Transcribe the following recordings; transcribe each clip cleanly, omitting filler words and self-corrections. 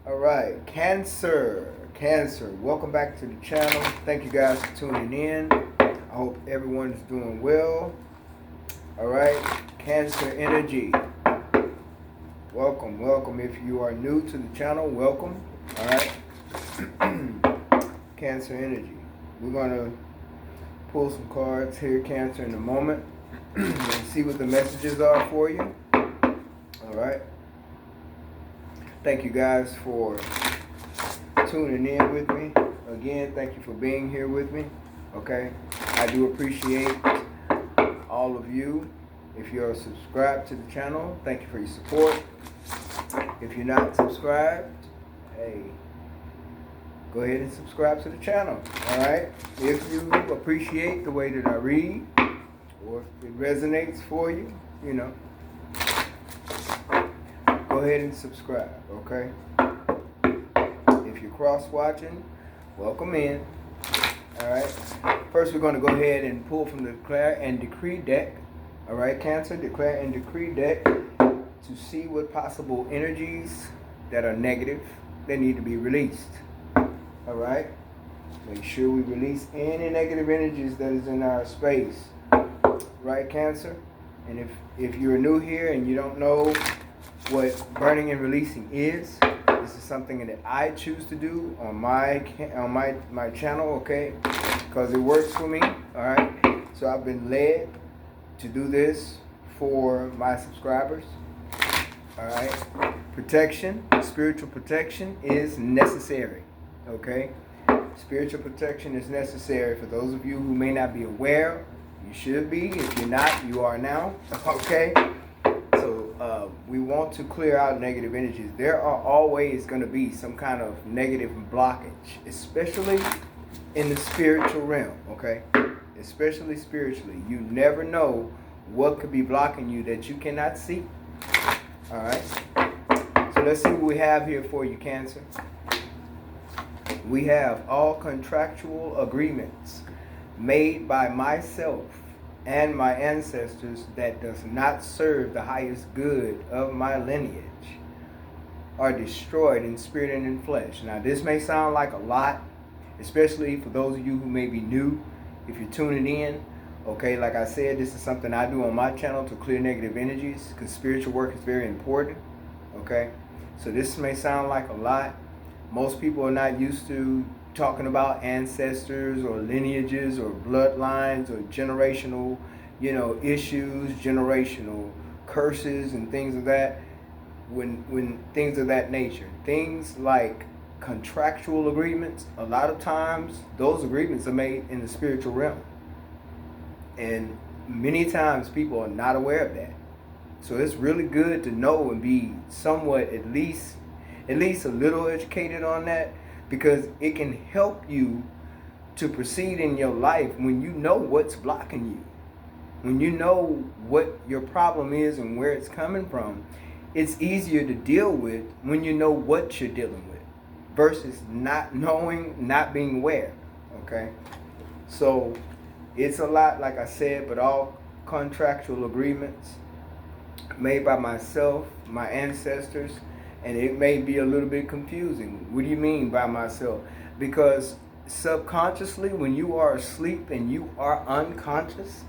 All right, Cancer. Cancer. Welcome back to the channel. Thank you guys for tuning in. I hope everyone is doing well. All right, Cancer energy. Welcome, welcome. If you are new to the channel, welcome. All right, Cancer energy. We're gonna pull some cards here, Cancer, in a moment, and see what the messages are for you. All right. Thank you guys for tuning in with me. Again, thank you for being here with me. Okay, I do appreciate all of you. If you're subscribed to the channel, thank you for your support. If you're not subscribed, hey, go ahead and subscribe to the channel. All right, if you appreciate the way that I read, or if it resonates for you, you know, go ahead and subscribe. Okay, if you're cross-watching, welcome in. All right, first we're going to go ahead and pull from the Declare and Decree deck. All right, Cancer, Declare and Decree deck, to see what possible energies that are negative that need to be released. All right, make sure we release any negative energies that is in our space. Right, Cancer? And if you're new here and you don't know what burning and releasing is, this is something that I choose to do on my channel, okay? Because it works for me, all right? So I've been led to do this for my subscribers, all right? Protection, spiritual protection is necessary, okay? Spiritual protection is necessary. For those of you who may not be aware, you should be. If you're not, you are now, okay? So we want to clear out negative energies. There are always going to be some kind of negative blockage, especially in the spiritual realm, okay? Especially spiritually. You never know what could be blocking you that you cannot see. All right? So let's see what we have here for you, Cancer. We have all contractual agreements made by myself and my ancestors that does not serve the highest good of my lineage are destroyed in spirit and in flesh. Now, this may sound like a lot, especially for those of you who may be new. If you're tuning in, okay, like I said, this is something I do on my channel to clear negative energies, because spiritual work is very important, okay? So this may sound like a lot. Most people are not used to talking about ancestors or lineages or bloodlines or generational, issues, generational curses and things of that. When things of that nature, things like contractual agreements, a lot of times those agreements are made in the spiritual realm, and many times people are not aware of that. So it's really good to know and be somewhat at least a little educated on that, because it can help you to proceed in your life when you know what's blocking you. When you know what your problem is and where it's coming from, it's easier to deal with when you know what you're dealing with versus not knowing, not being aware, okay? So it's a lot, like I said, but all contractual agreements made by myself, my ancestors, and it may be a little bit confusing. What do you mean by myself? Because subconsciously, when you are asleep and you are unconscious,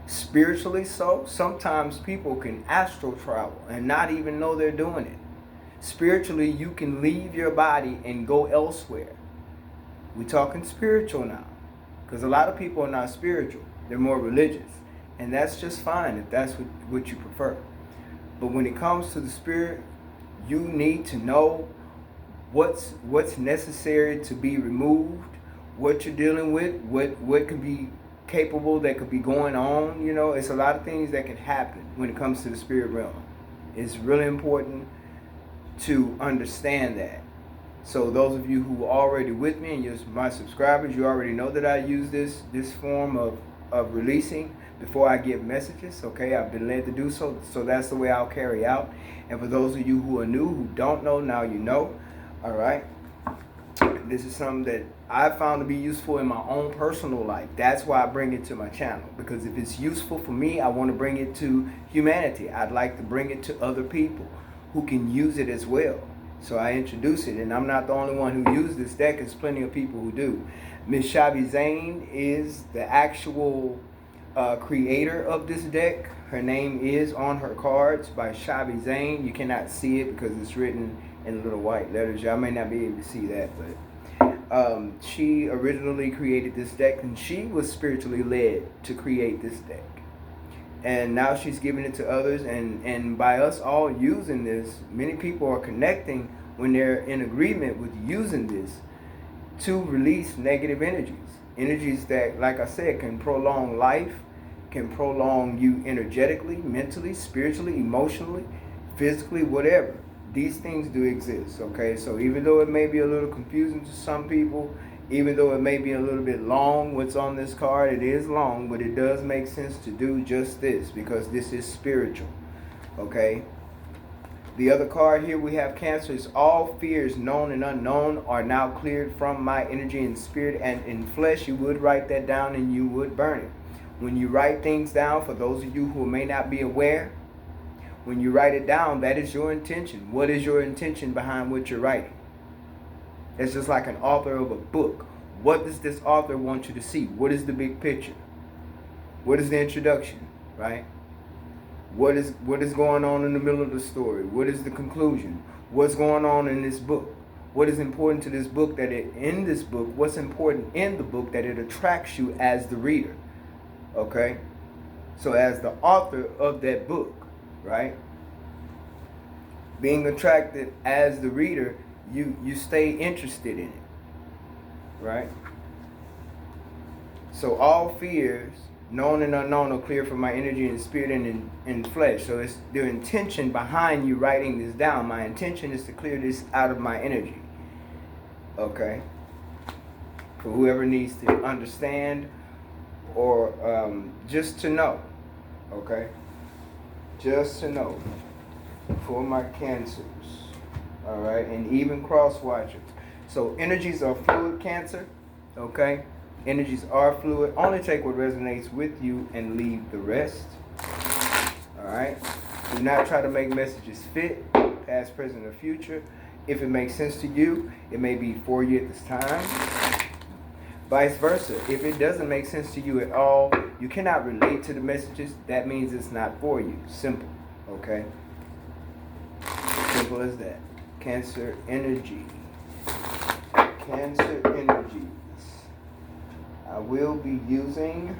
spiritually so, sometimes people can astral travel and not even know they're doing it. Spiritually, you can leave your body and go elsewhere. We're talking spiritual now, because a lot of people are not spiritual. They're more religious, and that's just fine if that's what you prefer. But when it comes to the spirit, you need to know what's necessary to be removed, what you're dealing with, what could be capable that could be going on. It's a lot of things that can happen when it comes to the spirit realm. It's really important to understand that. So those of you who are already with me and you're my subscribers, you already know that I use this form of releasing before I give messages, okay? I've been led to do so, so that's the way I'll carry out. And for those of you who are new, who don't know, now you know, all right? This is something that I found to be useful in my own personal life. That's why I bring it to my channel, because if it's useful for me, I want to bring it to humanity. I'd like to bring it to other people who can use it as well. So I introduce it, and I'm not the only one who uses this deck. There's plenty of people who do. Miss Shabi Zane is the actual creator of this deck. Her name is on her cards by Shabi Zane. You cannot see it because it's written in little white letters. Y'all may not be able to see that, but she originally created this deck, and she was spiritually led to create this deck. And now she's giving it to others, and by us all using this, many people are connecting when they're in agreement with using this to release negative energies that, like I said, can prolong life, can prolong you energetically, mentally, spiritually, emotionally, physically, whatever. These things do exist, okay? So even though it may be a little confusing to some people, even though it may be a little bit long what's on this card, it is long, but it does make sense to do just this because this is spiritual, okay? The other card here we have Cancer. Is all fears known and unknown are now cleared from my energy and spirit and in flesh. You would write that down and you would burn it. When you write things down, for those of you who may not be aware, when you write it down, that is your intention. What is your intention behind what you're writing? It's just like an author of a book. What does this author want you to see? What is the big picture? What is the introduction, right? What is going on in the middle of the story? What is the conclusion? What's going on in this book? What is important to this book what's important in the book that it attracts you as the reader? Okay? So as the author of that book, right? Being attracted as the reader, you stay interested in it, right? So all fears, known and unknown, are clear from my energy and spirit and in flesh. So it's the intention behind you writing this down. My intention is to clear this out of my energy, okay? For whoever needs to understand or just to know, okay? Just to know for my Cancers. All right, and even cross watchers. So energies are fluid, Cancer. Okay, energies are fluid. Only take what resonates with you and leave the rest. All right. Do not try to make messages fit, past, present, or future. If it makes sense to you, it may be for you at this time. Vice versa. If it doesn't make sense to you at all, you cannot relate to the messages. That means it's not for you. Simple. Okay. Simple as that. Cancer energy. Cancer energies. I will be using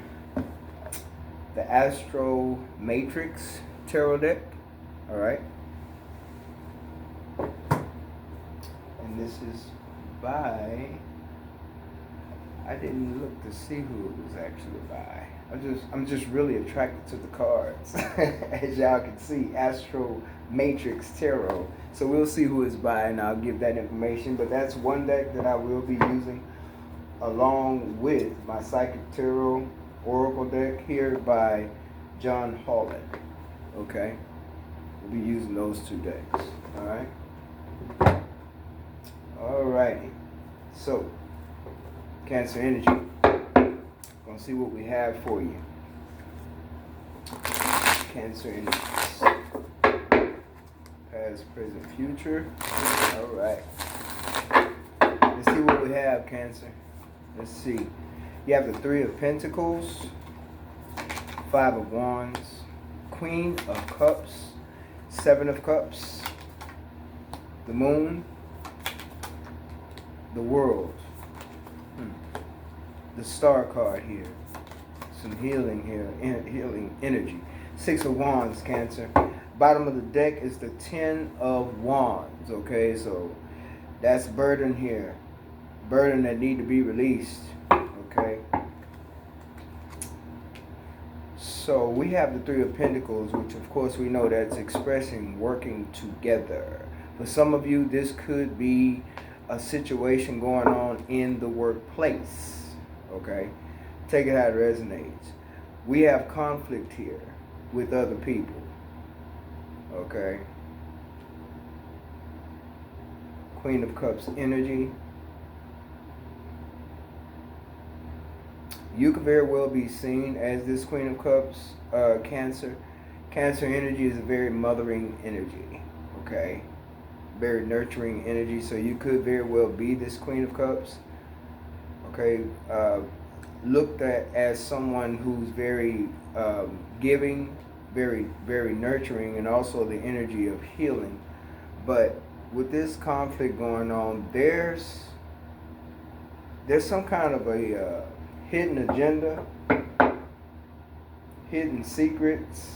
the Astro Matrix Tarot deck. Alright. And this is by, I didn't look to see who it was actually by. I'm just really attracted to the cards. As y'all can see, Astro Matrix Tarot. So we'll see who it's by, and I'll give that information. But that's one deck that I will be using along with my Psychic Tarot Oracle deck here by John Holland. Okay? We'll be using those two decks. Alright? Alrighty. So, Cancer energy. Gonna see what we have for you. Cancer energies. Past, present, future. Alright. Let's see what we have, Cancer. Let's see. You have the Three of Pentacles, Five of Wands, Queen of Cups, Seven of Cups, the Moon, the World, the Star card here, some healing here, healing energy. Six of Wands, Cancer. Bottom of the deck is the Ten of Wands, okay? So that's burden here. Burden that need to be released, okay? So we have the Three of Pentacles, which of course we know that's expressing working together. For some of you, this could be a situation going on in the workplace, okay? Take it how it resonates. We have conflict here with other people, okay? Queen of Cups energy. You could very well be seen as this Queen of Cups, Cancer. Cancer energy is a very mothering energy, okay? very nurturing energy. So you could very well be this Queen of Cups. Okay, looked at as someone who's very giving, very nurturing, and also the energy of healing. But with this conflict going on, there's some kind of a hidden agenda, hidden secrets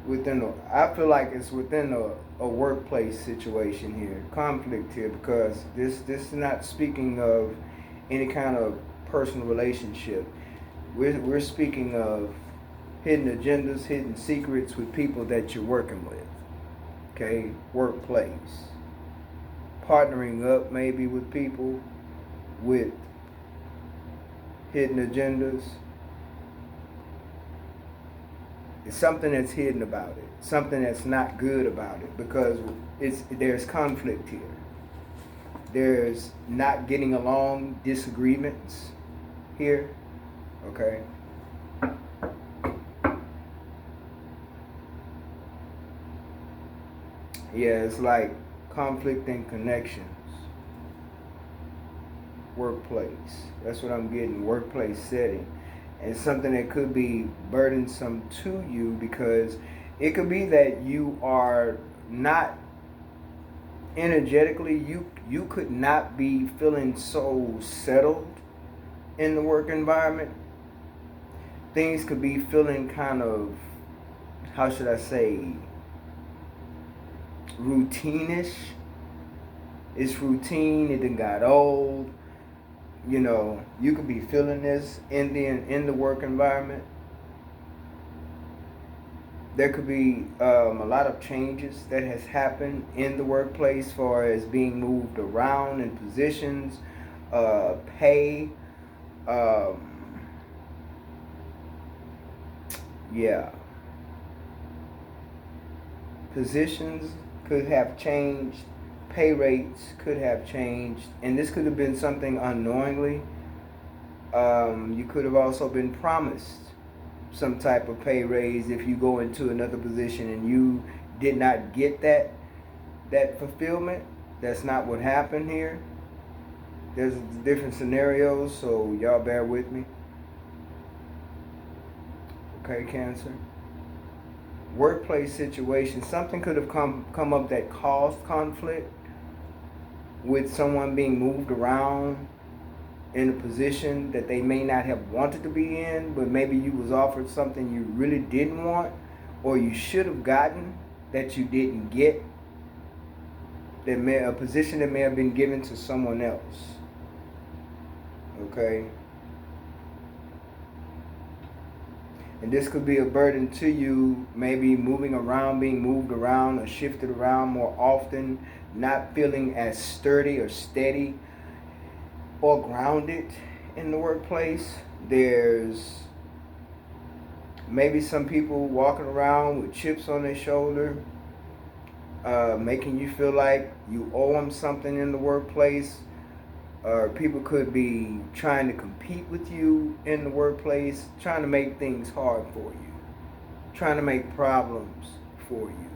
within I feel like it's within a workplace situation here, conflict here, because this is not speaking of any kind of personal relationship. We're speaking of hidden agendas, hidden secrets with people that you're working with. Okay, workplace. Partnering up maybe with people with hidden agendas. It's something that's hidden about it, something that's not good about it, because there's conflict here. There's not getting along, disagreements here. Okay. Yeah, it's like conflict and connections. Workplace. That's what I'm getting. Workplace setting. And something that could be burdensome to you, because it could be that you are not energetically, you could not be feeling so settled in the work environment. Things could be feeling kind of, how should I say, routine-ish. It's routine, it done got old. You know, you could be feeling this in the work environment. There could be a lot of changes that has happened in the workplace, as far as being moved around in positions, pay, yeah. Positions could have changed, pay rates could have changed, and this could have been something unknowingly. You could have also been promised some type of pay raise if you go into another position and you did not get that fulfillment. That's not what happened here. There's different scenarios, so y'all bear with me. Okay, Cancer. Workplace situation. Something could have come up that caused conflict, with someone being moved around in a position that they may not have wanted to be in, but maybe you was offered something you really didn't want, or you should have gotten that you didn't get. A position that may have been given to someone else. Okay. And this could be a burden to you, maybe moving around, being moved around or shifted around more often, not feeling as sturdy or steady or grounded in the workplace. There's maybe some people walking around with chips on their shoulder, making you feel like you owe them something in the workplace. Or people could be trying to compete with you in the workplace, trying to make things hard for you, trying to make problems for you.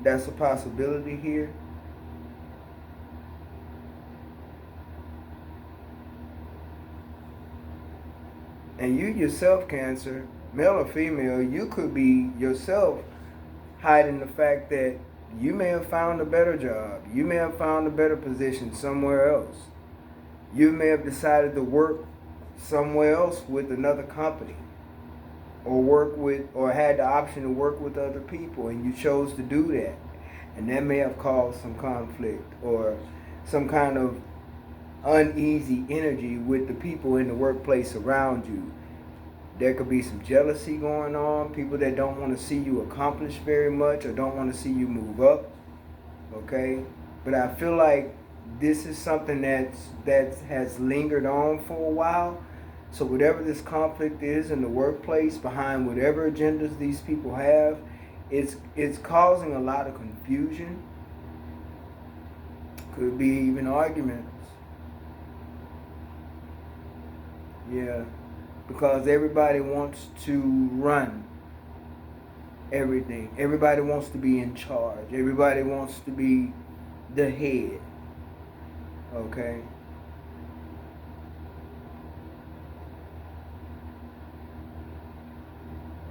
That's a possibility here. And you yourself, Cancer, male or female, you could be yourself hiding the fact that you may have found a better job. You may have found a better position somewhere else. You may have decided to work somewhere else with another company, or had the option to work with other people, and you chose to do that. And that may have caused some conflict or some kind of uneasy energy with the people in the workplace around you. There could be some jealousy going on, people that don't want to see you accomplish very much or don't want to see you move up. Okay? But I feel like this is something that has lingered on for a while. So whatever this conflict is in the workplace, behind whatever agendas these people have, it's causing a lot of confusion. Could be even arguments. Yeah. Because everybody wants to run everything. Everybody wants to be in charge. Everybody wants to be the head. Okay?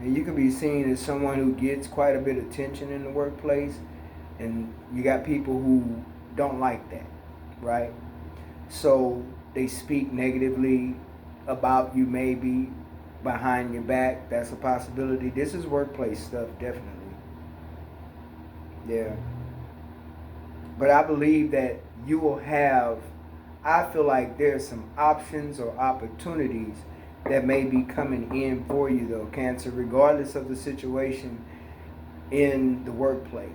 And you can be seen as someone who gets quite a bit of attention in the workplace, and you got people who don't like that, right? So they speak negatively about you, maybe behind your back. That's a possibility. This is workplace stuff, definitely. Yeah. But I believe that you will have, I feel like there's some options or opportunities that may be coming in for you, though, Cancer, regardless of the situation in the workplace.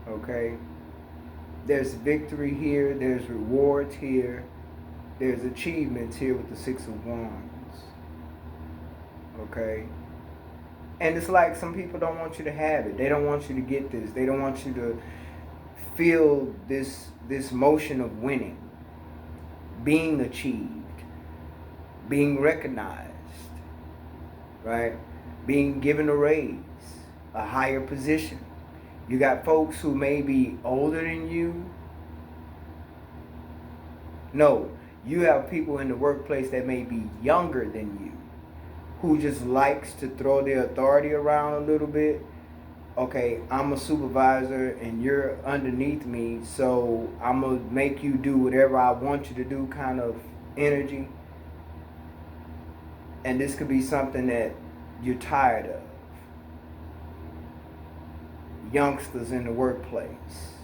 Okay? There's victory here, there's rewards here, there's achievements here with the Six of Wands. Okay? And it's like some people don't want you to have it. They don't want you to get this. They don't want you to feel this motion of winning, being achieved, being recognized, right? Being given a raise, a higher position. You got folks who may be older than you. No, you have people in the workplace that may be younger than you, who just likes to throw their authority around a little bit. Okay, I'm a supervisor and you're underneath me, so I'm going to make you do whatever I want you to do kind of energy. And this could be something that you're tired of. Youngsters in the workplace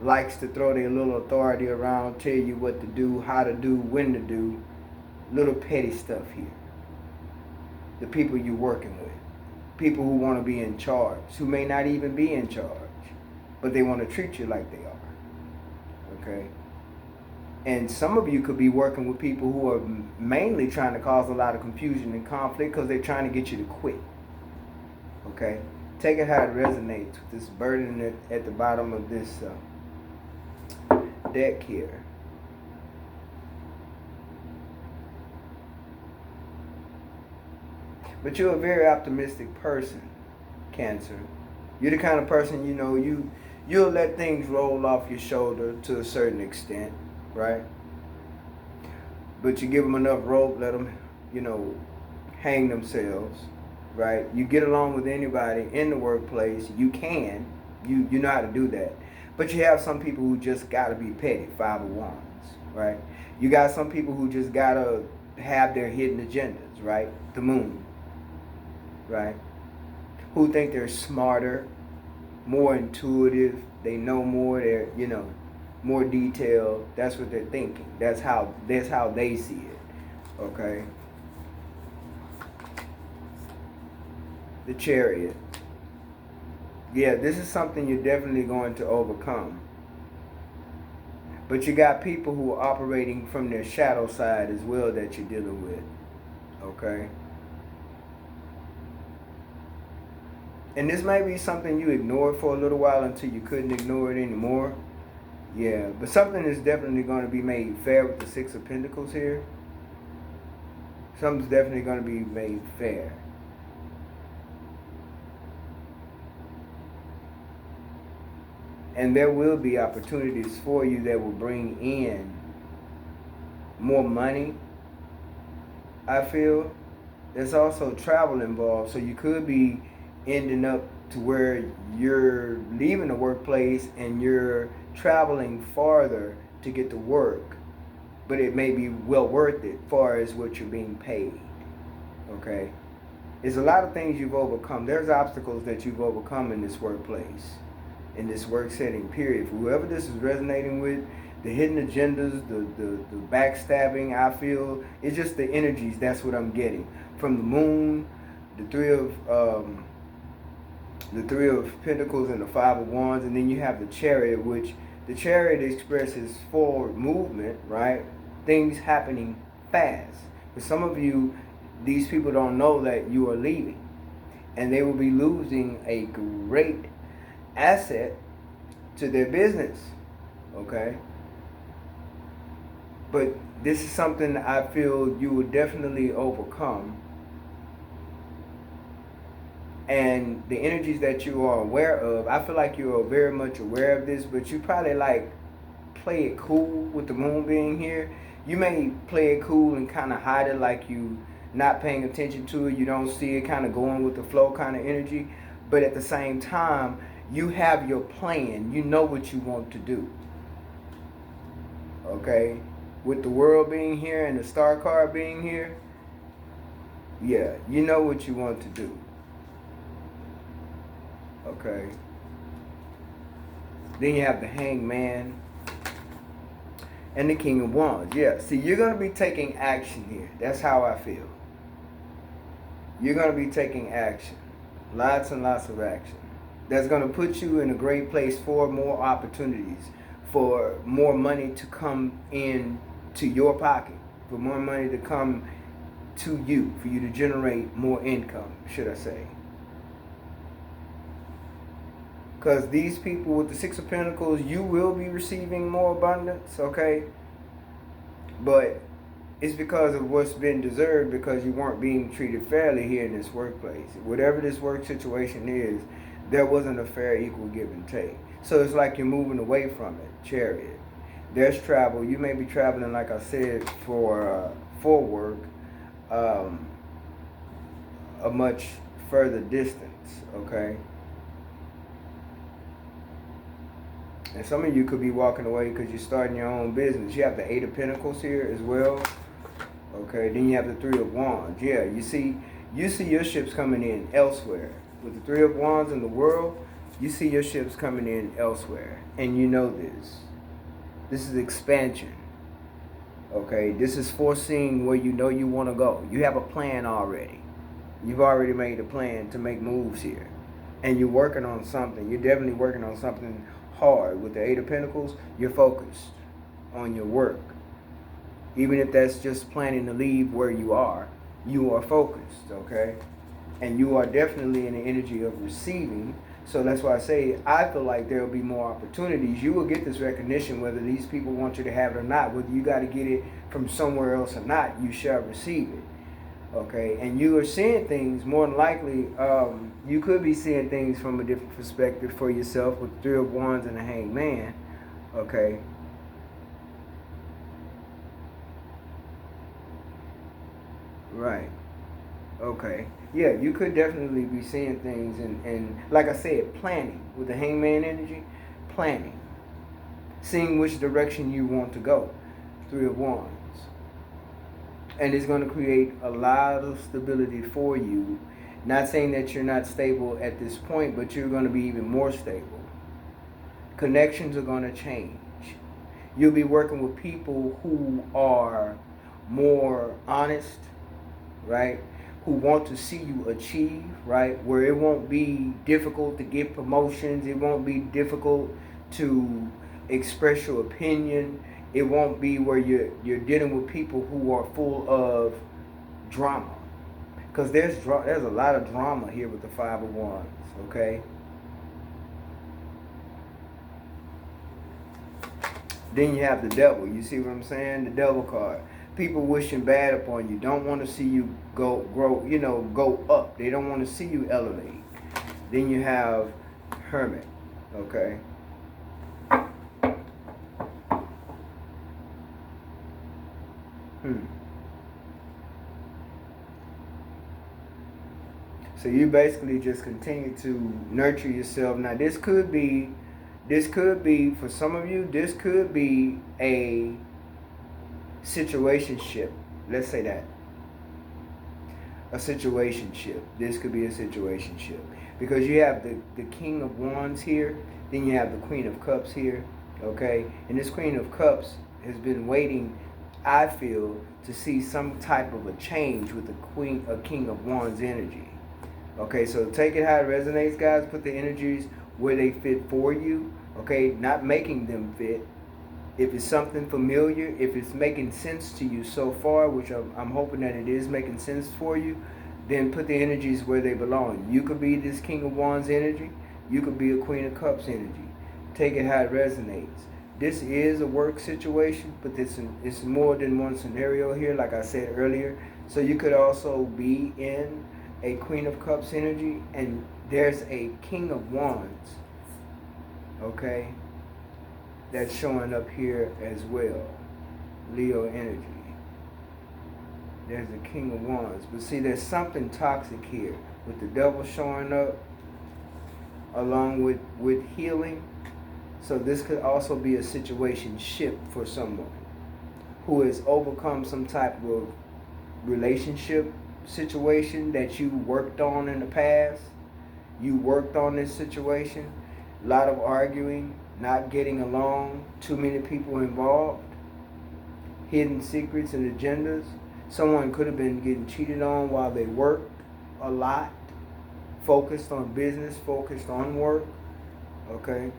likes to throw their little authority around, tell you what to do, how to do, when to do. Little petty stuff here. The people you're working with. People who want to be in charge, who may not even be in charge, but they want to treat you like they are. Okay? And some of you could be working with people who are mainly trying to cause a lot of confusion and conflict because they're trying to get you to quit. Okay? Take it how it resonates with this burden at the bottom of this deck here. But you're a very optimistic person, Cancer. You're the kind of person, you'll let things roll off your shoulder to a certain extent, right? But you give them enough rope, let them, hang themselves, right? You get along with anybody in the workplace, you know how to do that. But you have some people who just got to be petty, Five of Wands, right? You got some people who just got to have their hidden agendas, right? The Moon. Right? Who think they're smarter, more intuitive, they know more, they're, more detailed. That's what they're thinking. That's how they see it. Okay? The Chariot. Yeah, this is something you're definitely going to overcome. But you got people who are operating from their shadow side as well that you're dealing with. Okay? And this might be something you ignored for a little while until you couldn't ignore it anymore. Yeah, but something is definitely going to be made fair with the Six of Pentacles here. Something's definitely going to be made fair. And there will be opportunities for you that will bring in more money, I feel. There's also travel involved, so you could be ending up to where you're leaving the workplace and you're traveling farther to get to work, but it may be well worth it far as what you're being paid. Okay? There's a lot of things you've overcome. There's obstacles that you've overcome in this workplace, in this work setting, period. For whoever this is resonating with, the hidden agendas, the backstabbing, I feel, it's just the energies. That's what I'm getting. From the Moon, the Three of Pentacles and the Five of Wands, and then you have the Chariot, which the Chariot expresses forward movement, right? Things happening fast. For some of you, these people don't know that you are leaving, and they will be losing a great asset to their business, okay? But this is something I feel you will definitely overcome and the energies that you are aware of, I feel like you are very much aware of this, but you probably like play it cool with the moon being here. You may play it cool and kind of hide it, like you not paying attention to it. You don't see it, kind of going with the flow kind of energy. But at the same time, you have your plan. You know what you want to do. Okay? With the world being here and the star card being here, yeah, you know what you want to do. Okay? Then you have the Hangman and the King of Wands. Yeah, see, you're going to be taking action here. That's how I feel. You're going to be taking action. Lots and lots of action. That's going to put you in a great place for more opportunities, for more money to come in to your pocket, for more money to come to you, for you to generate more income, should I say. Because these people with the Six of Pentacles, you will be receiving more abundance, okay? But it's because of what's been deserved, because you weren't being treated fairly here in this workplace. Whatever this work situation is, there wasn't a fair, equal give and take. So it's like you're moving away from it. Chariot. There's travel. You may be traveling, like I said, for work, a much further distance, okay? And some of you could be walking away because you're starting your own business. You have the Eight of Pentacles here as well. Okay, then you have the Three of Wands. Yeah, you see your ships coming in elsewhere. With the Three of Wands in the world, you see your ships coming in elsewhere. And you know this. This is expansion. Okay, this is foreseeing where you know you want to go. You have a plan already. You've already made a plan to make moves here. And you're working on something. You're definitely working on something hard. With the Eight of Pentacles, you're focused on your work. Even if that's just planning to leave where you are focused, okay? And you are definitely in the energy of receiving. So that's why I say I feel like there will be more opportunities. You will get this recognition whether these people want you to have it or not. Whether you got to get it from somewhere else or not, you shall receive it. Okay, and you are seeing things more than likely. You could be seeing things from a different perspective for yourself with the Three of Wands and the Hangman. Okay. Right. Okay. Yeah, you could definitely be seeing things and like I said, planning with the Hangman energy, planning. Seeing which direction you want to go. Three of Wands. And it's going to create a lot of stability for you. Not saying that you're not stable at this point, but you're going to be even more stable. Connections are going to change. You'll be working with people who are more honest, right? Who want to see you achieve, right? Where it won't be difficult to get promotions. It won't be difficult to express your opinion. It won't be where you're dealing with people who are full of drama. Because there's a lot of drama here with the Five of Wands, okay? Then you have the Devil. You see what I'm saying? The Devil card. People wishing bad upon you. Don't want to see you go up. They don't want to see you elevate. Then you have Hermit, okay? So you basically just continue to nurture yourself. Now this could be for some of you, this could be a situationship. Let's say that. A situationship. This could be a situationship. Because you have the King of Wands here, then you have the Queen of Cups here, okay? And this Queen of Cups has been waiting, I feel, to see some type of a change with the King of Wands energy. Okay, so take it how it resonates, guys. Put the energies where they fit for you. Okay, not making them fit. If it's something familiar, if it's making sense to you so far, which I'm hoping that it is making sense for you, then put the energies where they belong. You could be this King of Wands energy. You could be a Queen of Cups energy. Take it how it resonates. This is a work situation, but it's more than one scenario here, like I said earlier. So you could also be in a Queen of Cups energy, and there's a King of Wands, okay, that's showing up here as well. Leo energy. There's the King of Wands. But see, there's something toxic here with the Devil showing up along with healing. So this could also be a situation shift for someone who has overcome some type of relationship situation that you worked on in the past. You worked on this situation. A lot of arguing, not getting along, too many people involved, hidden secrets and agendas. Someone could have been getting cheated on while they worked a lot, focused on business, focused on work, okay?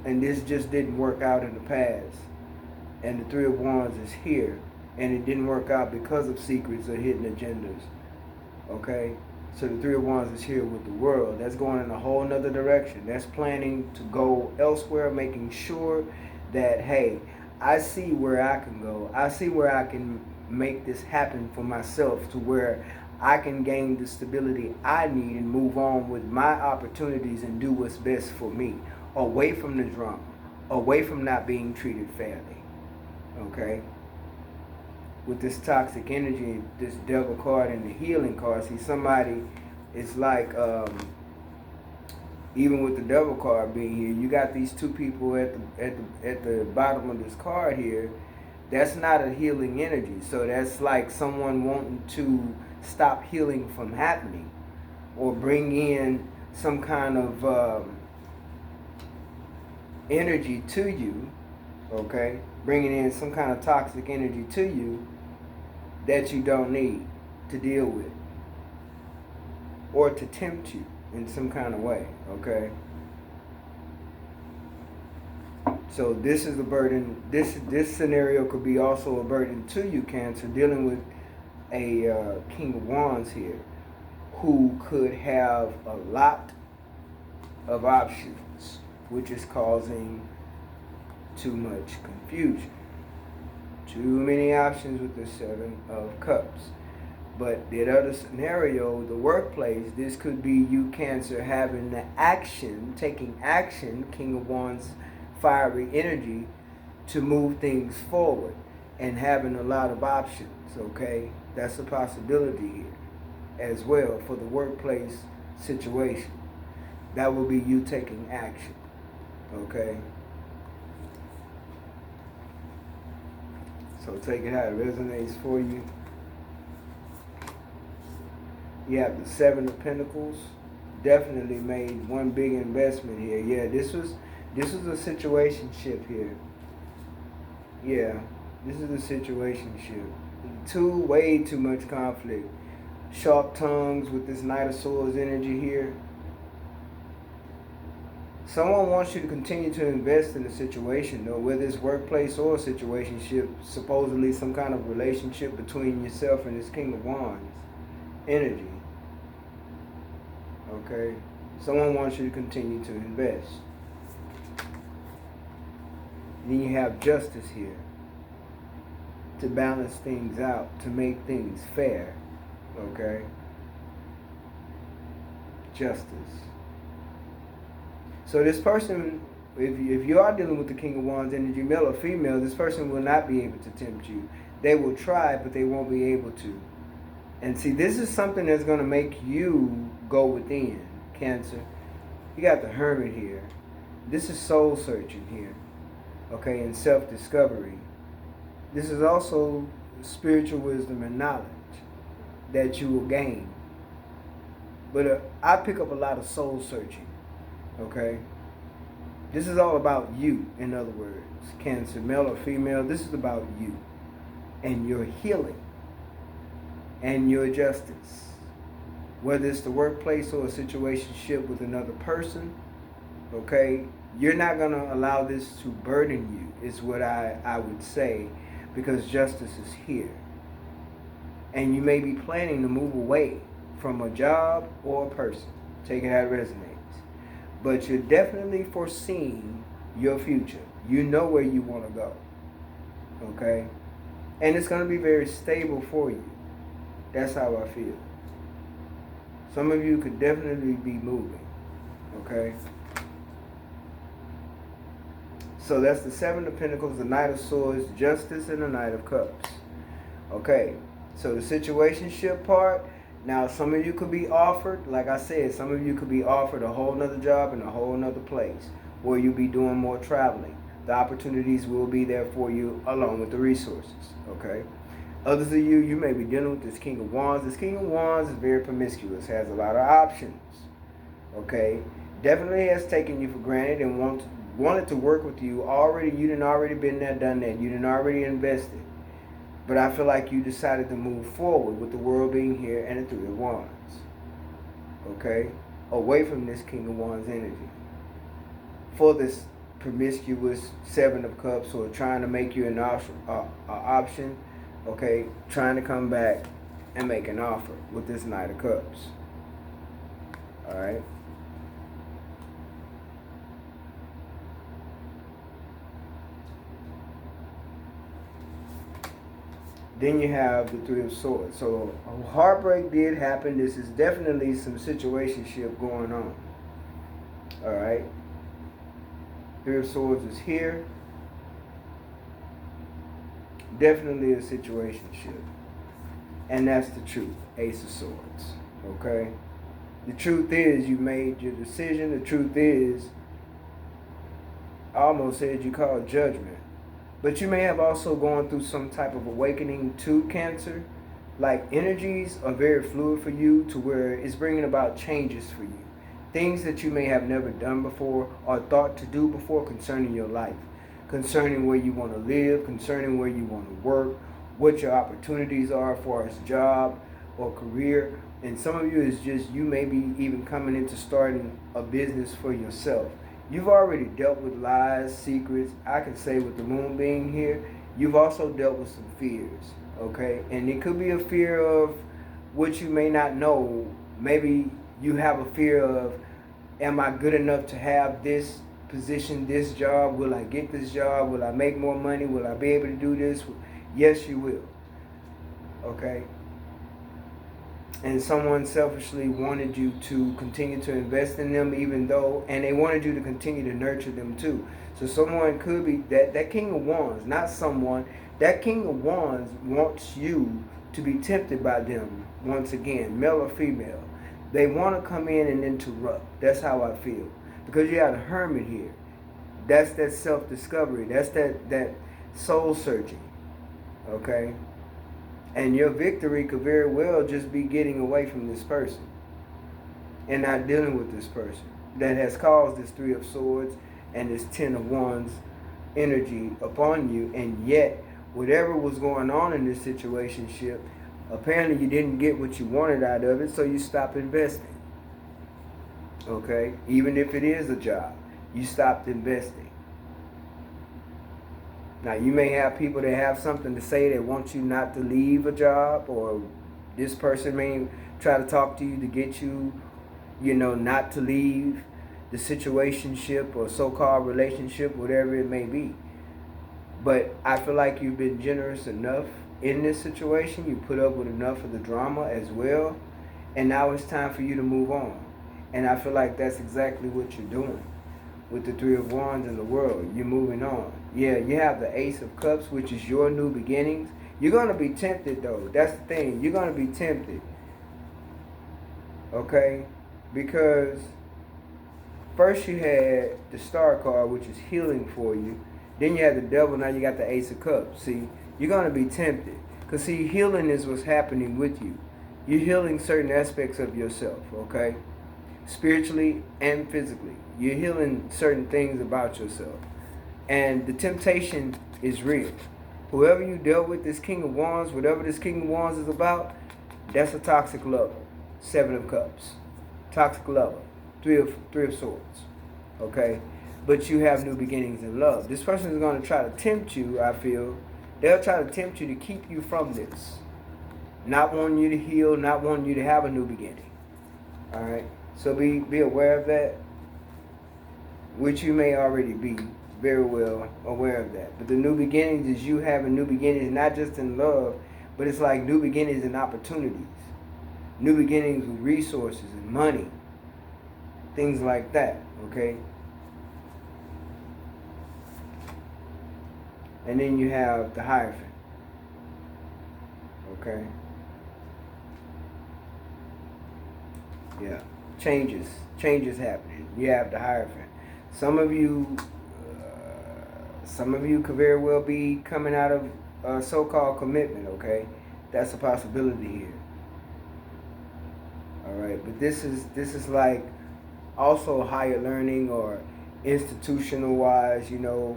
And this just didn't work out in the past. And the Three of Wands is here, and it didn't work out because of secrets or hidden agendas, okay? So the Three of Wands is here with the World. That's going in a whole nother direction. That's planning to go elsewhere, making sure that, hey, I see where I can go. I see where I can make this happen for myself, to where I can gain the stability I need and move on with my opportunities and do what's best for me, away from the drama, away from not being treated fairly, okay? With this toxic energy, this Devil card and the healing card, see, somebody is like, even with the Devil card being here, you got these two people at the bottom of this card here. That's not a healing energy. So that's like someone wanting to stop healing from happening, or bring in some kind of energy to you, okay? Bringing in some kind of toxic energy to you that you don't need to deal with, or to tempt you in some kind of way, okay? So this is a burden. This scenario could be also a burden to you, Cancer, dealing with a King of Wands here, who could have a lot of options, which is causing too much confusion. Too many options with the Seven of Cups. But the other scenario, the workplace, this could be you, Cancer, having the action, taking action, King of Wands, fiery energy, to move things forward, and having a lot of options, okay? That's a possibility here as well for the workplace situation. That will be you taking action, okay? So take it how it resonates for you. You have the Seven of Pentacles. Definitely made one big investment here. Yeah, this was a situationship here. Yeah, this is a situationship. Way too much conflict. Sharp tongues with this Knight of Swords energy here. Someone wants you to continue to invest in the situation, though, whether it's workplace or a situationship, supposedly some kind of relationship between yourself and this King of Wands energy. Okay? Someone wants you to continue to invest. Then you have Justice here to balance things out, to make things fair. Okay? Justice. So this person, if you are dealing with the King of Wands energy, male or female, this person will not be able to tempt you. They will try, but they won't be able to. And see, this is something that's going to make you go within, Cancer. You got the Hermit here. This is soul searching here, okay, and self-discovery. This is also spiritual wisdom and knowledge that you will gain. But I pick up a lot of soul searching, okay? This is all about you, in other words. Cancer, male or female, this is about you and your healing and your justice. Whether it's the workplace or a situationship with another person, okay? You're not going to allow this to burden you, is what I would say, because justice is here. And you may be planning to move away from a job or a person. Take it how it resonates. But you're definitely foreseeing your future. You know where you want to go. Okay? And it's going to be very stable for you. That's how I feel. Some of you could definitely be moving. Okay? So that's the Seven of Pentacles, the Knight of Swords, Justice, and the Knight of Cups. Okay, so the situationship part, now some of you could be offered, like I said, some of you could be offered a whole nother job in a whole nother place where you'll be doing more traveling. The opportunities will be there for you along with the resources, okay? Others of you, you may be dealing with this King of Wands. This King of Wands is very promiscuous, has a lot of options, okay? Definitely has taken you for granted and wanted to work with you already. You done already been there, done that. You done already invested. But I feel like you decided to move forward with the World being here and the Three of Wands. Okay? Away from this King of Wands energy. For this promiscuous Seven of Cups or trying to make you an option, okay? Trying to come back and make an offer with this Knight of Cups. Alright? Then you have the Three of Swords. So a heartbreak did happen. This is definitely some situationship going on. Alright. Three of Swords is here. Definitely a situationship. And that's the truth. Ace of Swords. Okay. The truth is you made your decision. The truth is, I almost said you called judgment. But you may have also gone through some type of awakening to Cancer. Like energies are very fluid for you to where it's bringing about changes for you. Things that you may have never done before or thought to do before concerning your life. Concerning where you want to live, concerning where you want to work, what your opportunities are for as job or career. And some of you is just, you may be even coming into starting a business for yourself. You've already dealt with lies, secrets. I can say with the moon being here, you've also dealt with some fears, okay? And it could be a fear of what you may not know. Maybe you have a fear of, am I good enough to have this position, this job? Will I get this job? Will I make more money? Will I be able to do this? Yes, you will, okay? And someone selfishly wanted you to continue to invest in them even though, and they wanted you to continue to nurture them too. So someone could be, that King of Wands, not someone, that King of Wands wants you to be tempted by them once again, male or female. They want to come in and interrupt. That's how I feel. Because you have a Hermit here. That's that self-discovery. That's that soul searching. Okay? And your victory could very well just be getting away from this person and not dealing with this person that has caused this Three of Swords and this Ten of Wands energy upon you. And yet, whatever was going on in this situationship, apparently you didn't get what you wanted out of it, so you stopped investing. Okay? Even if it is a job, you stopped investing. Now, you may have people that have something to say that want you not to leave a job, or this person may try to talk to you to get you, not to leave the situationship or so-called relationship, whatever it may be. But I feel like you've been generous enough in this situation. You put up with enough of the drama as well. And now it's time for you to move on. And I feel like that's exactly what you're doing. With the Three of Wands in the World, you're moving on. Yeah, you have the Ace of Cups, which is your new beginnings. You're going to be tempted, though. That's the thing. You're going to be tempted. Okay? Because first you had the Star card, which is healing for you. Then you had the Devil. Now you got the Ace of Cups. See, you're going to be tempted. Because, see, healing is what's happening with you. You're healing certain aspects of yourself, okay? Spiritually and physically. You're healing certain things about yourself. And the temptation is real. Whoever you dealt with, this King of Wands, whatever this King of Wands is about, that's a toxic lover. Seven of Cups. Toxic lover. Three of Swords. Okay? But you have new beginnings in love. This person is going to try to tempt you, I feel. They'll try to tempt you to keep you from this. Not wanting you to heal, not wanting you to have a new beginning. Alright? So be aware of that, which you may already be very well aware of that. But the new beginnings is you having new beginnings, not just in love, But it's like new beginnings and opportunities. New beginnings with resources and money. Things like that, okay? And then you have the Hierophant, okay? Yeah, changes happening. You have the Hierophant. Some of you could very well be coming out of so-called commitment, okay? That's a possibility here. All right, but this is like also higher learning or institutional wise, you know.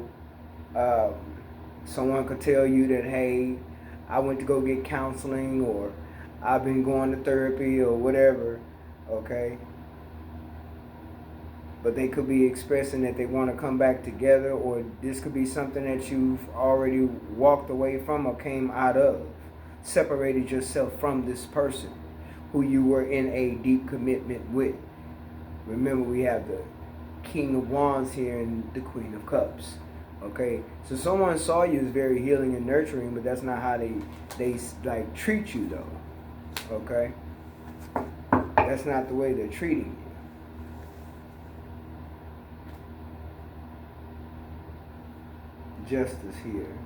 Someone could tell you that, hey, I went to go get counseling, or I've been going to therapy, or whatever, okay? But they could be expressing that they want to come back together, or this could be something that you've already walked away from or came out of, separated yourself from this person who you were in a deep commitment with. Remember, we have the King of Wands here and the Queen of Cups. Okay, so someone saw you as very healing and nurturing, but that's not how they like treat you though. Okay, that's not the way they're treating you. Justice here.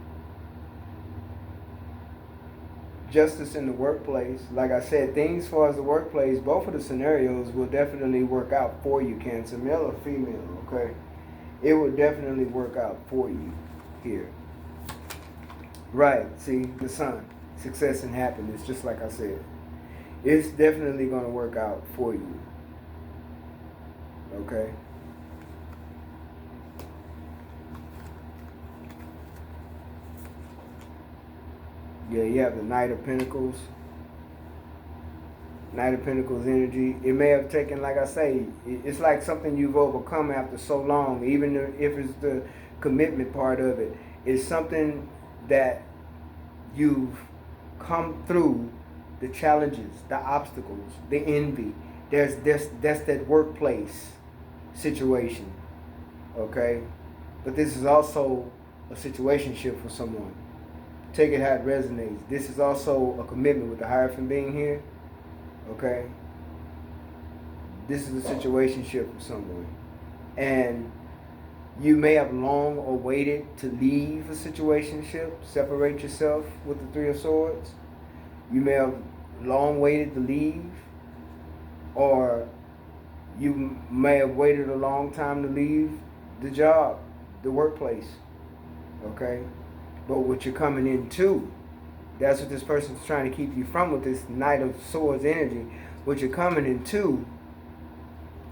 Justice in the workplace. Like I said, things as far as the workplace, both of the scenarios will definitely work out for you, Cancer, male or female. Okay. It will definitely work out for you here. Right, see, the Sun, success and happiness, just like I said. It's definitely going to work out for you. Okay? Yeah, you have the Knight of Pentacles. Knight of Pentacles energy. It may have taken, like I say, it's like something you've overcome after so long, even if it's the commitment part of it. It's something that you've come through the challenges, the obstacles, the envy. That's that workplace situation, okay? But this is also a situationship for someone. Take it how it resonates. This is also a commitment with the Hierophant being here. Okay, this is a situationship for someone, and you may have long awaited to leave a situationship, separate yourself with the Three of Swords. You may have long waited to leave, or you may have waited a long time to leave the job, the workplace. Okay, but what you're coming into, that's what this person's trying to keep you from with this Knight of Swords energy. What you're coming into,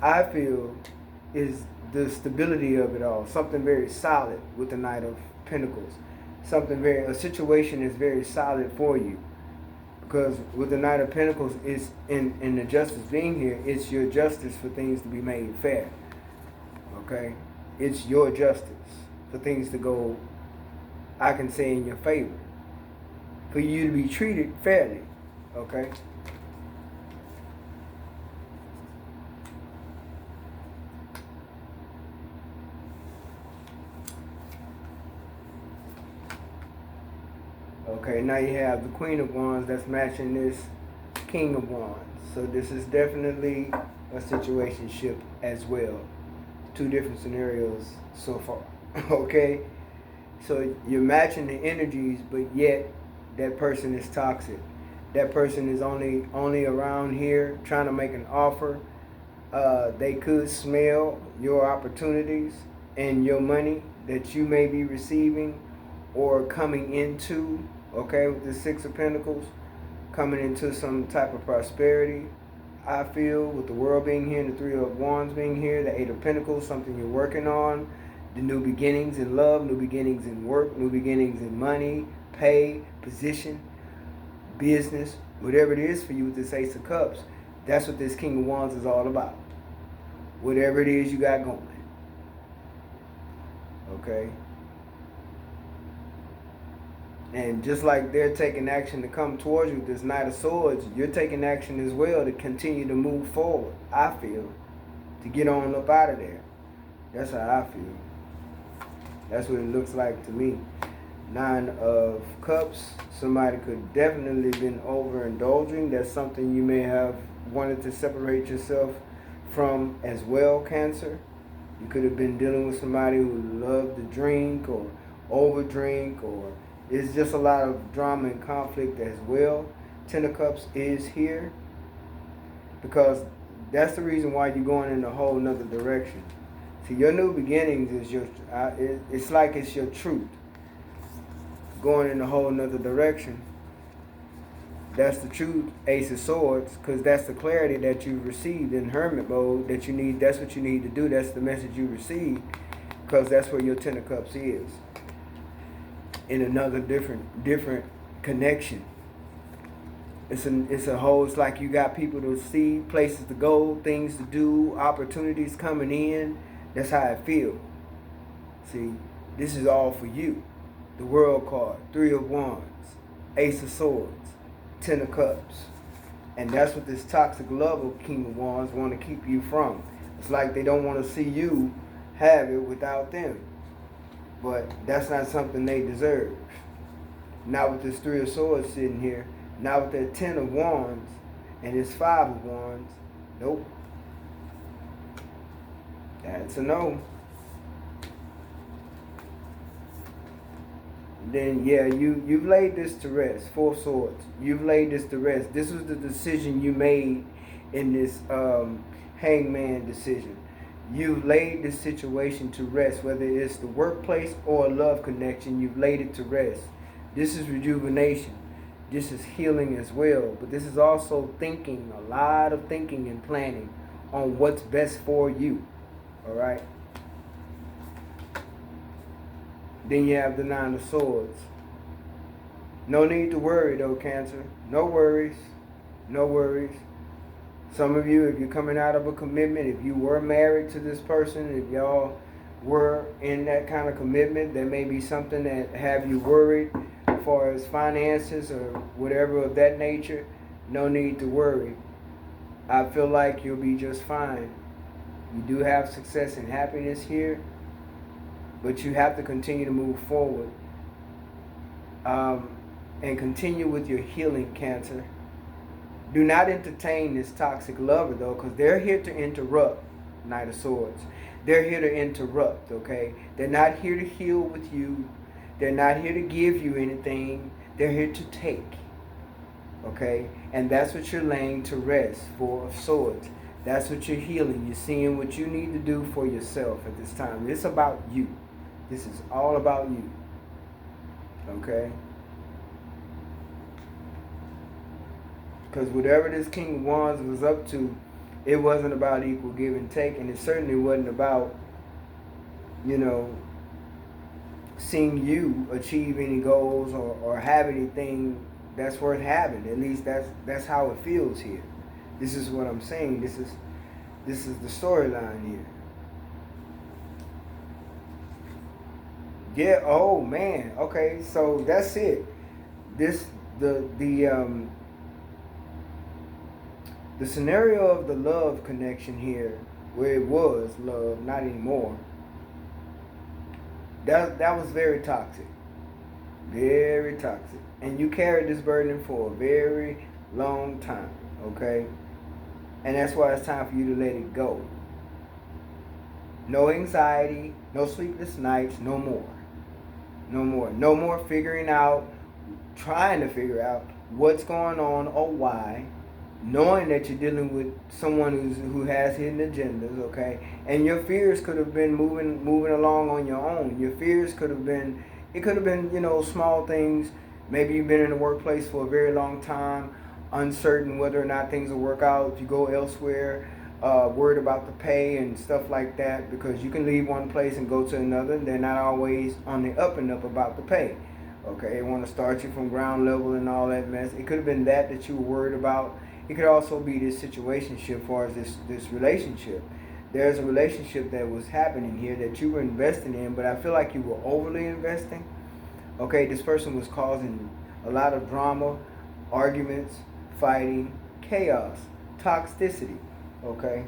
I feel, is the stability of it all. Something very solid with the Knight of Pentacles. A situation is very solid for you. Because with the Knight of Pentacles, it's in the Justice being here, it's your justice for things to be made fair. Okay? It's your justice for things to go, I can say, in your favor. For you to be treated fairly, okay? Okay, now you have the Queen of Wands that's matching this King of Wands. So this is definitely a situationship as well. Two different scenarios so far, okay? So you're matching the energies, but yet that person is toxic. That person is only around here trying to make an offer. They could smell your opportunities and your money that you may be receiving or coming into, okay, with the Six of Pentacles, coming into some type of prosperity. I feel with the World being here and the Three of Wands being here, the Eight of Pentacles, something you're working on, the new beginnings in love, new beginnings in work, new beginnings in money, pay, position, business, whatever it is for you with this Ace of Cups. That's what this King of Wands is all about. Whatever it is you got going. Okay? And just like they're taking action to come towards you with this Knight of Swords, you're taking action as well to continue to move forward, I feel, to get on up out of there. That's how I feel. That's what it looks like to me. Nine of Cups, somebody could definitely been overindulging. That's something you may have wanted to separate yourself from as well, Cancer. You could have been dealing with somebody who loved to drink or overdrink, or it's just a lot of drama and conflict as well. Ten of Cups is here because that's the reason why you're going in a whole nother direction. See, your new beginnings is your, it's like it's your truth. Going in a whole nother direction. That's the truth, Ace of Swords, because that's the clarity that you received in hermit mode that you need. That's what you need to do. That's the message you received, because that's where your Ten of Cups is. In another different connection. It's a whole, it's like you got people to see, places to go, things to do, opportunities coming in. That's how it feels. See, this is all for you. The World card, Three of Wands, Ace of Swords, Ten of Cups. And that's what this toxic love of King of Wands want to keep you from. It's like they don't want to see you have it without them. But that's not something they deserve. Not with this Three of Swords sitting here. Not with that Ten of Wands and this Five of Wands. Nope. That's a no. Then yeah, you've laid this to rest. Four of Swords. You've laid this to rest. This was the decision you made in this hangman decision. You've laid this situation to rest, whether it's the workplace or a love connection. You've laid it to rest. This is rejuvenation. This is healing as well. But this is also thinking, a lot of thinking and planning on what's best for you. All right. Then you have the Nine of Swords. No need to worry though, Cancer. No worries. No worries. Some of you, if you're coming out of a commitment, if you were married to this person, if y'all were in that kind of commitment, there may be something that have you worried as far as finances or whatever of that nature. No need to worry. I feel like you'll be just fine. You do have success and happiness here, but you have to continue to move forward and continue with your healing, Cancer. Do not entertain this toxic lover, though, because they're here to interrupt, Knight of Swords. They're here to interrupt, okay? They're not here to heal with you. They're not here to give you anything. They're here to take, okay? And that's what you're laying to rest, Four of Swords. That's what you're healing. You're seeing what you need to do for yourself at this time. It's about you. This is all about you, okay? Because whatever this King of Wands was up to, it wasn't about equal give and take, and it certainly wasn't about, you know, seeing you achieve any goals or have anything that's worth having. At least that's how it feels here. This is what I'm saying. This is the storyline here. Yeah. Oh man. Okay. So that's it. The scenario of the love connection here, where it was love, not anymore. That was very toxic. Very toxic. And you carried this burden for a very long time. Okay. And that's why it's time for you to let it go. No anxiety, no sleepless nights, no more. No more. No more figuring out, trying to figure out what's going on or why, knowing that you're dealing with someone who has hidden agendas, okay? And your fears could have been moving along on your own. Your fears could have been, it could have been, you know, small things. Maybe you've been in the workplace for a very long time, uncertain whether or not things will work out. If you go elsewhere, worried about the pay and stuff like that, because you can leave one place and go to another. They're not always on the up and up about the pay. Okay, they want to start you from ground level and all that mess. It could have been that you were worried about. It could also be this situationship as far as this relationship. There's a relationship that was happening here that you were investing in, but I feel like you were overly investing. Okay, this person was causing a lot of drama, arguments, fighting, chaos, toxicity. Okay.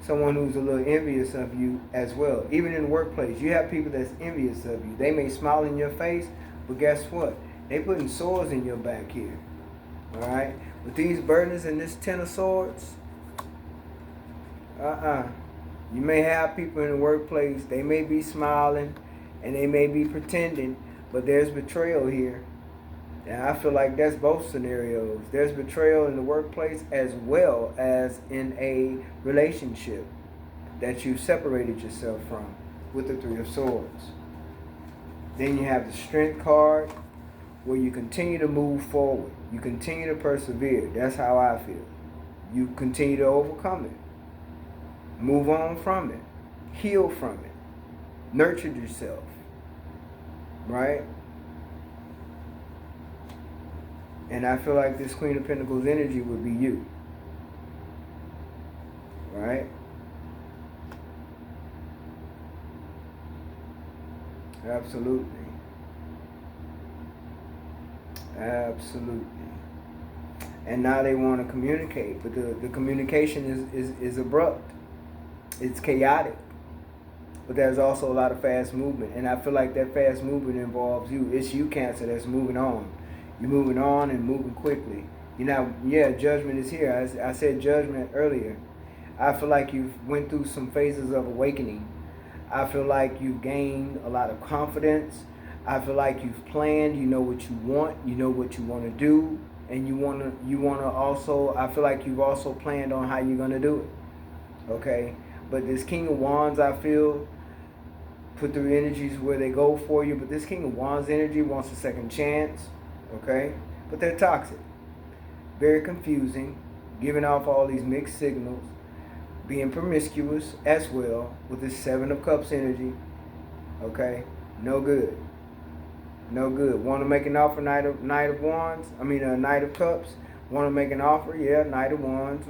someone who's a little envious of you as well. Even in the workplace, you have people that's envious of you. They may smile in your face, but guess what? They putting swords in your back here. All right? With these burdens and this 10 of swords, you may have people in the workplace, they may be smiling and they may be pretending, but there's betrayal here. And I feel like that's both scenarios. There's betrayal in the workplace as well as in a relationship that you separated yourself from with the Three of Swords. Then you have the Strength card where you continue to move forward. You continue to persevere. That's how I feel. You continue to overcome it. Move on from it. Heal from it. Nurture yourself. Right? And I feel like this Queen of Pentacles energy would be you. Right? Absolutely. Absolutely. And now they want to communicate, but the communication is abrupt. It's chaotic. But there's also a lot of fast movement. And I feel like that fast movement involves you. It's you, Cancer, that's moving on. You're moving on and moving quickly. You know, yeah, judgment is here. I said judgment earlier. I feel like you've went through some phases of awakening. I feel like you've gained a lot of confidence. I feel like you've planned. You know what you want. You know what you want to do, and you want to also. I feel like you've also planned on how you're gonna do it. Okay, but this King of Wands, I feel, put the energies where they go for you. But this King of Wands energy wants a second chance. Okay, but they're toxic, very confusing, giving off all these mixed signals, being promiscuous as well with this Seven of Cups energy. Okay, no good, no good. Want to make an offer, Knight of Wands? Knight of Cups. Want to make an offer? Yeah, Knight of Wands.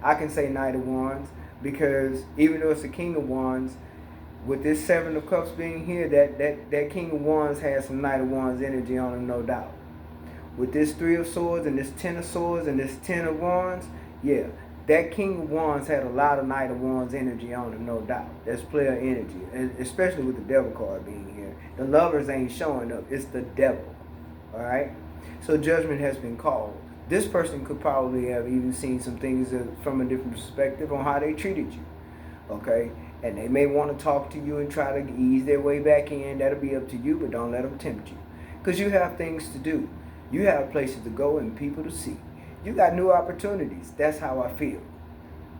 I can say Knight of Wands because even though it's a King of Wands, with this Seven of Cups being here, that King of Wands has some Knight of Wands energy on him, no doubt. With this Three of Swords and this 10 of Swords and this 10 of Wands, yeah, that King of Wands had a lot of Knight of Wands energy on him, no doubt. That's player energy, and especially with the Devil card being here. The lovers ain't showing up. It's the devil, all right? So judgment has been called. This person could probably have even seen some things from a different perspective on how they treated you, okay? And they may want to talk to you and try to ease their way back in. That'll be up to you, but don't let them tempt you. Because you have things to do. You have places to go and people to see. You got new opportunities. That's how I feel.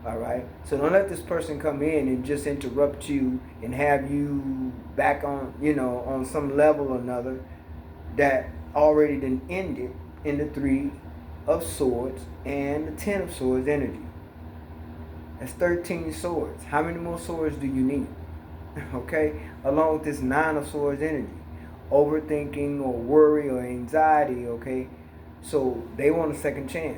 All right? So don't let this person come in and just interrupt you and have you back on, on some level or another that already done ended in the Three of Swords and the 10 of Swords energy. That's 13 swords. How many more swords do you need? Okay? Along with this 9 of Swords energy. Overthinking or worry or anxiety, okay? So they want a second chance.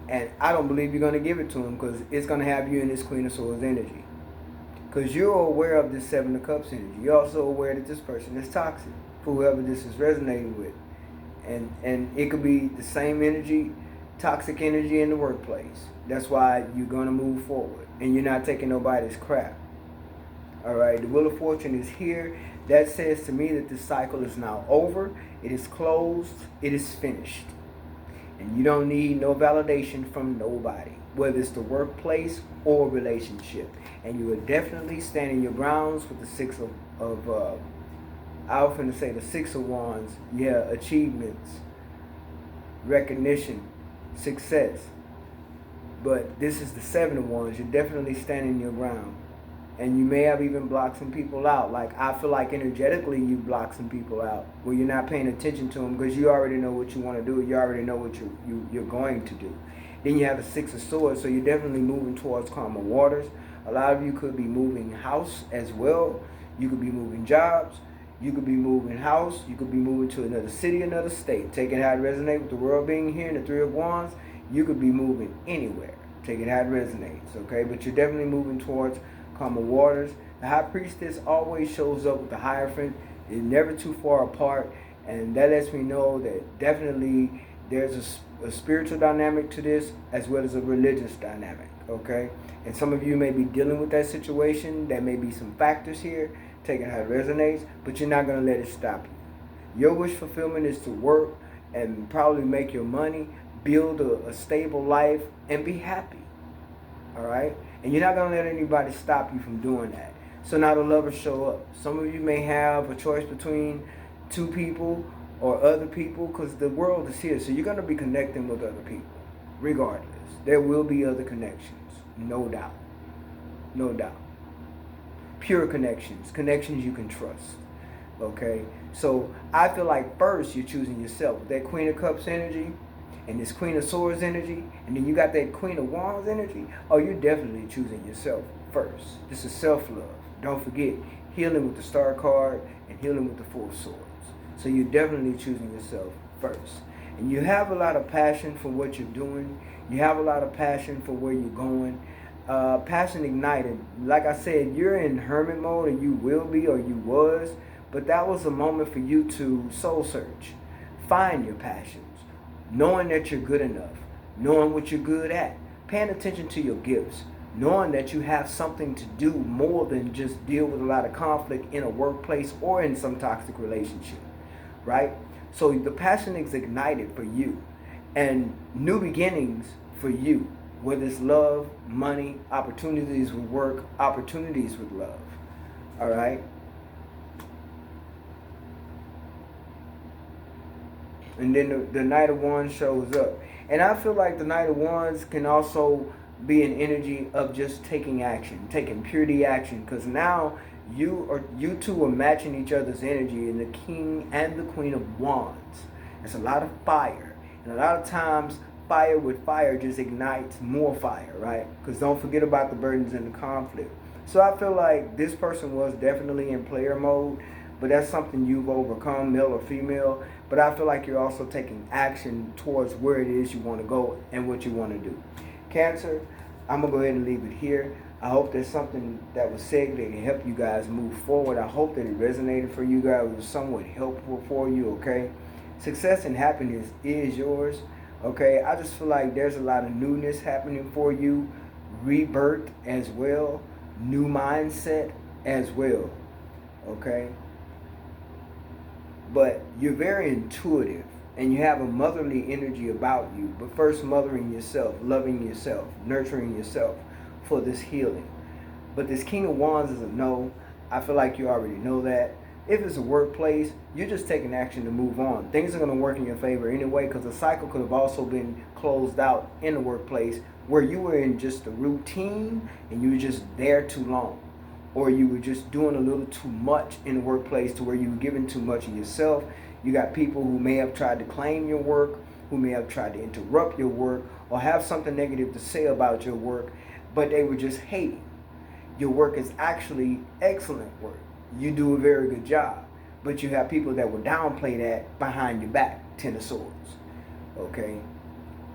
And I don't believe you're going to give it to them because it's going to have you in this Queen of Swords energy. Because you're aware of this Seven of Cups energy. You're also aware that this person is toxic for whoever this is resonating with. And it could be the same energy, toxic energy in the workplace. That's why you're going to move forward. And you're not taking nobody's crap. Alright, the Wheel of Fortune is here. That says to me that this cycle is now over. It is closed. It is finished. And you don't need no validation from nobody, whether it's the workplace or relationship. And you are definitely standing your grounds with the Six of I was going to say the Six of Wands. Yeah, achievements, recognition, success. But this is the Seven of Wands. You're definitely standing your ground. And you may have even blocked some people out. Like, I feel like energetically you blocked some people out where you're not paying attention to them because you already know what you want to do. You already know what you're going to do. Then you have the Six of Swords, so you're definitely moving towards calmer waters. A lot of you could be moving house as well. You could be moving jobs. You could be moving house. You could be moving to another city, another state. Taking how it resonates with the world being here and the Three of Wands. You could be moving anywhere. Taking how it resonates, okay? But you're definitely moving towards calmer waters. The High Priestess always shows up with the Hierophant. It's never too far apart. And that lets me know that definitely There's a spiritual dynamic to this as well as a religious dynamic, okay? And some of you may be dealing with that situation. There may be some factors here, taking how it resonates, but you're not going to let it stop you. Your wish fulfillment is to work and probably make your money, build a stable life, and be happy, all right? And you're not going to let anybody stop you from doing that. So now the lovers show up. Some of you may have a choice between two people or other people, because the world is here. So you're going to be connecting with other people, regardless. There will be other connections, no doubt. No doubt. Pure connections, connections you can trust, okay? So I feel like first you're choosing yourself. That Queen of Cups energy and this Queen of Swords energy, and then you got that Queen of Wands energy. Oh, you're definitely choosing yourself first. This is self-love. Don't forget, healing with the Star card and healing with the Four of Swords. So you're definitely choosing yourself first. And you have a lot of passion for what you're doing. You have a lot of passion for where you're going. Passion ignited. Like I said, you're in hermit mode, or you will be, or you was. But that was a moment for you to soul search. Find your passions. Knowing that you're good enough. Knowing what you're good at. Paying attention to your gifts. Knowing that you have something to do more than just deal with a lot of conflict in a workplace or in some toxic relationship, right? So the passion is ignited for you, and new beginnings for you, whether it's love, money, opportunities with work, opportunities with love, all right? And then the Knight of Wands shows up. And I feel like the Knight of Wands can also be an energy of just taking action, taking purity action, because now you two are matching each other's energy, in the King and the Queen of Wands. It's a lot of fire, and a lot of times fire with fire just ignites more fire, right? Because don't forget about the burdens and the conflict. So I feel like this person was definitely in player mode, but that's something you've overcome, male or female. But I feel like you're also taking action towards where it is you want to go and what you want to do. Cancer, I'm going to go ahead and leave it here. I hope there's something that was said that can help you guys move forward. I hope that it resonated for you guys. It was somewhat helpful for you, okay? Success and happiness is yours, okay? I just feel like there's a lot of newness happening for you. Rebirth as well. New mindset as well, okay? But you're very intuitive. And you have a motherly energy about you. But first, mothering yourself, loving yourself, nurturing yourself for this healing. But this King of Wands is a no. I feel like you already know that. If it's a workplace, you're just taking action to move on. Things are going to work in your favor anyway, because the cycle could have also been closed out in the workplace where you were in just a routine and you were just there too long. Or you were just doing a little too much in the workplace to where you were giving too much of yourself. You got people who may have tried to claim your work, who may have tried to interrupt your work, or have something negative to say about your work, but they were just hating. Your work is actually excellent work. You do a very good job. But you have people that will downplay that behind your back, Ten of Swords. Okay?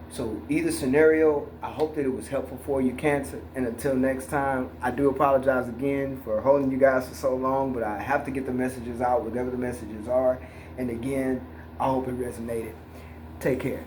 So either scenario, I hope that it was helpful for you, Cancer. And until next time, I do apologize again for holding you guys for so long, but I have to get the messages out, whatever the messages are. And again, I hope it resonated. Take care.